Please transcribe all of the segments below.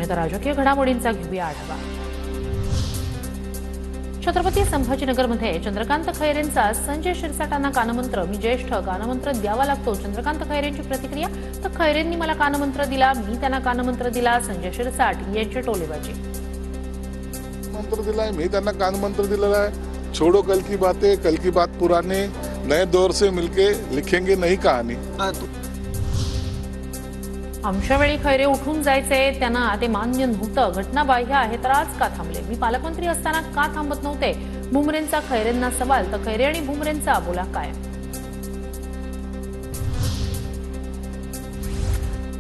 आणि तर राजकीय घडामोडींचा घेऊया आढावा। छत्रपती संभाजीनगरमध्ये चंद्रकांत खैरेंचा संजय शिरसाटांना कानमंत्र, मी ज्येष्ठ, कानमंत्र द्यावा लागतो। चंद्रकांत खैरेंची प्रतिक्रिया, तर खैरेंनी मला कानमंत्र दिला, मी त्यांना कानमंत्र दिला। संजय शिरसाट यांची टोलेबाजी। मंत्र दिला है, मैं त्यांना कानमंत्र दिलेला है। छोड़ो कल की बात पुराने, नए दौर से मिलके लिखेंगे नई कहानी। आमच्या वेळी खैरे उठून जायचे, त्यांना ते मान्य नव्हतं। घटना बाह्य आहे तर आज का थांबले? मी पालकमंत्री असताना का थांबत नव्हते? भुमरेंचा खैरेंना सवाल, तर खैरे आणि भुमरेंचा बोला काय?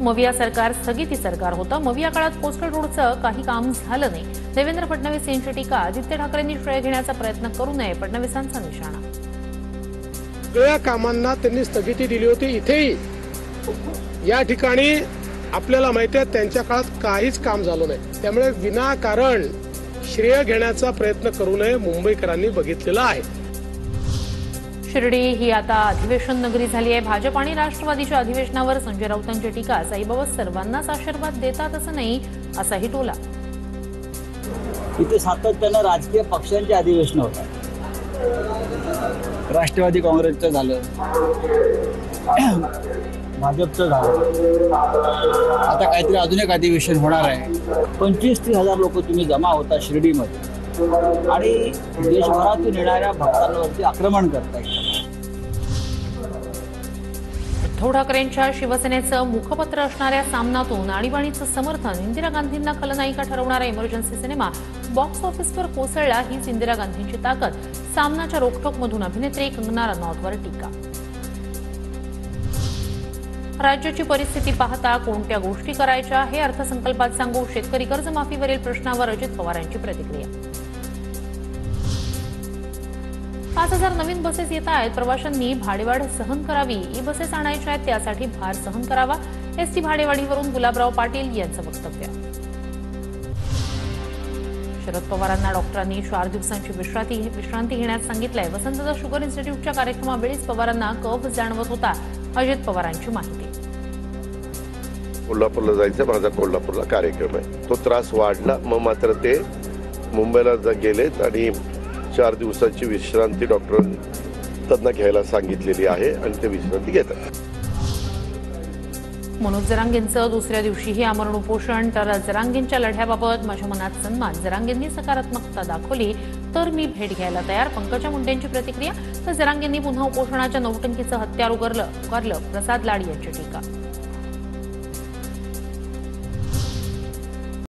मविया सरकार स्थगिती सरकार होतं। मविया काळात कोस्टल रोडचं काही काम झालं नाही। देवेंद्र फडणवीस यांची टीका, आदित्य ठाकरेंनी श्रेय घेण्याचा प्रयत्न करू नये, फडणवीसांचा निशाणा। सगळ्या कामांना त्यांनी स्थगिती दिली होती। इथेही या ठिकाणी आपल्याला माहिती आहे त्यांच्या काळात काहीच काम झालं नाही। त्यामुळे विनाकारण श्रेय घेण्याचा प्रयत्न करू नये, मुंबईकरांनी बघितलेला आहे। शिर्डी ही आता अधिवेशन नगरी झाली आहे। भाजप आणि राष्ट्रवादीच्या अधिवेशनावर संजय राऊतांची टीका, साईबाबा सर्वांनाच आशीर्वाद देतात असं नाही, असाही टोला। इथे सातत्यानं राजकीय पक्षांचे अधिवेशन होतात। राष्ट्रवादी काँग्रेसचं झालं, भाजपचं झालं, आता काहीतरी अजून एक अधिवेशन होणार आहे। 25-30 हजार लोक तुम्ही जमा होता शिर्डीमध्ये आणि देशभरातून येणाऱ्या भक्तांवरती आक्रमण करताय। उद्धव ठाकरेंच्या शिवसेनेचं मुखपत्र असणाऱ्या सामनातून आणीबाणीचं समर्थन, इंदिरा गांधींना खलनायिका ठरवणारा इमर्जन्सी सिनेमा बॉक्स ऑफिसवर कोसळला, हीच इंदिरा गांधींची ताकद। सामनाच्या रोखठोकमधून अभिनेत्री कंगना रनौतवर टीका। राज्याची परिस्थिती पाहता कोणत्या गोष्टी करायच्या हे अर्थसंकल्पात सांगू, शेतकरी कर्जमाफीवरील प्रश्नावर अजित पवारांची प्रतिक्रिया। 5000 नवीन बसेस येत आहेत, प्रवाशांनी भाडेवाढ सहन करावी, ई बसेस आणायच्या आहेत त्यासाठी भार सहन करावा, एसटी भाडेवाढीवरून गुलाबराव पाटील यांचं वक्तव्य। शरद पवारांना डॉक्टरांनी 4 दिवसांची विश्रांती घेण्यास सांगितलंय। वसंतदास शुगर इन्स्टिट्यूटच्या कार्यक्रमावेळीच पवारांना कफ जाणवत होता, अजित पवारांची माहिती। कोल्हापूरला जायचं, माझा कोल्हापूरला कार्यक्रम आहे, तो त्रास वाढला, मग मात्र ते मुंबईला गेलेत आणि 4 दिवसाची विश्रांती डॉक्टरांनी त्यांना घ्यायला सांगितलेली आहे आणि ते विश्रांती घेतात। मनोज जरांगेंचं दुसऱ्या दिवशीही आमरण उपोषण, तर जरांगेंच्या लढ्याबाबत माझ्या मनात सन्मान, जरांगेंनी सकारात्मकता दाखवली तर मी भेट घ्यायला तयार, पंकजा मुंडेंची प्रतिक्रिया। तर जरांगेंनी पुन्हा उपोषणाच्या नौटंकीचं हत्यार उगारलं, प्रसाद लाड यांची टीका।